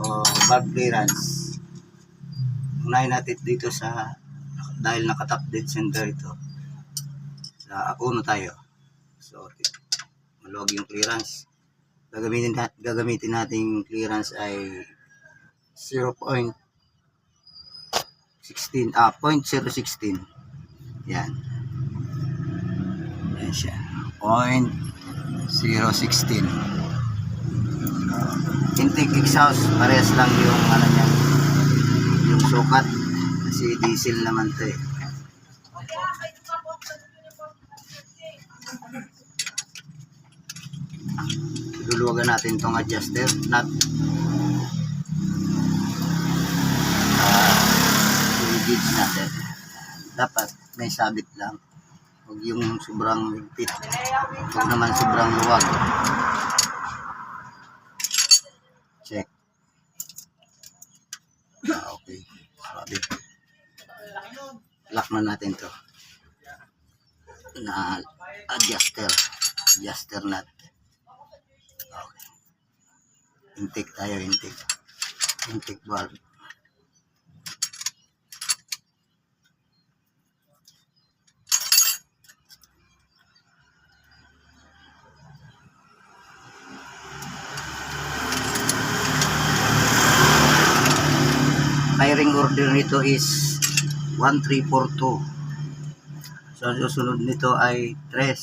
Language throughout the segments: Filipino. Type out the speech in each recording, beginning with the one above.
o valve clearance. Unahin natin dito sa, dahil naka-top dead center ito, sa uno tayo. So maluwag yung clearance. Gagamitin nating clearance ay 0.16 0.016. Yan. Yan siya. 0.016. Intake exhaust, parehas lang yung ano niya, yung sukat kasi diesel naman to eh. Luluwagan natin tong adjuster nut. Gauge natin. Dapat may sabit lang. Huwag yung sobrang higpit. Huwag naman sobrang luwag. Check. Okay. Sabi. Lock na natin to. Na adjuster nut. Okay. Intake tayo, intake valve. Firing order nito is 1342. So susunod nito ay 3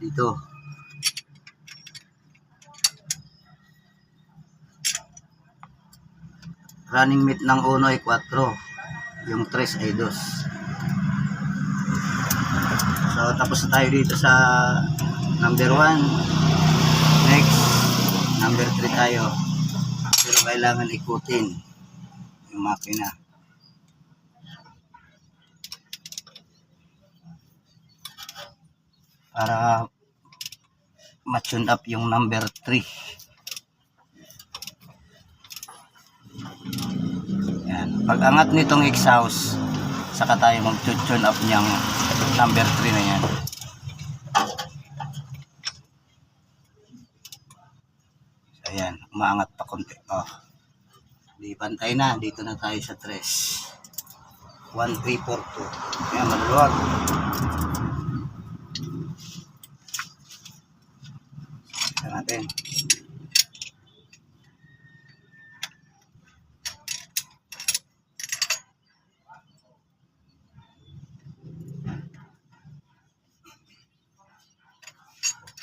dito. Running mate ng 1 ay 4, yung 3 ay 2. So tapos na tayo dito sa number 1. Next, number 3 tayo. Pero kailangan ikutin yung makina. Para ma-tune up yung number 3. Yan. Pag angat nitong exhaust, saka tayo mag-tune up niyang number 3 na yan. So yan, umaangat pa konti. Oh. Di pantay na, dito na tayo sa 3. 1342. Yan, maluwag. Ito natin.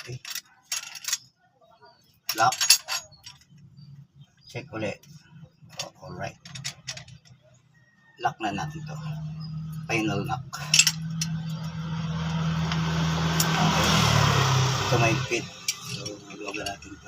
Okay. Lock. Check ulit. Alright. Lock na natin to. Final lock. Okay. Ito may fit. So, maluwagan natin to.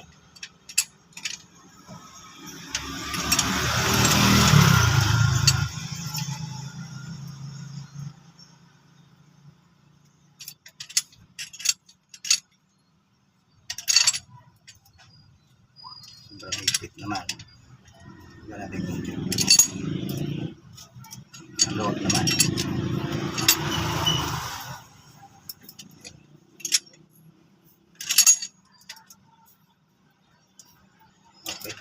Sobrang higpit naman. Maluwagan natin ito. Maluwag naman. Okay.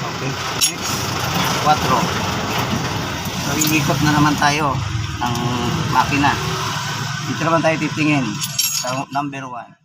Okay, next 4. So iikot na naman tayo ng makina. Dito naman tayo titingin sa number 1.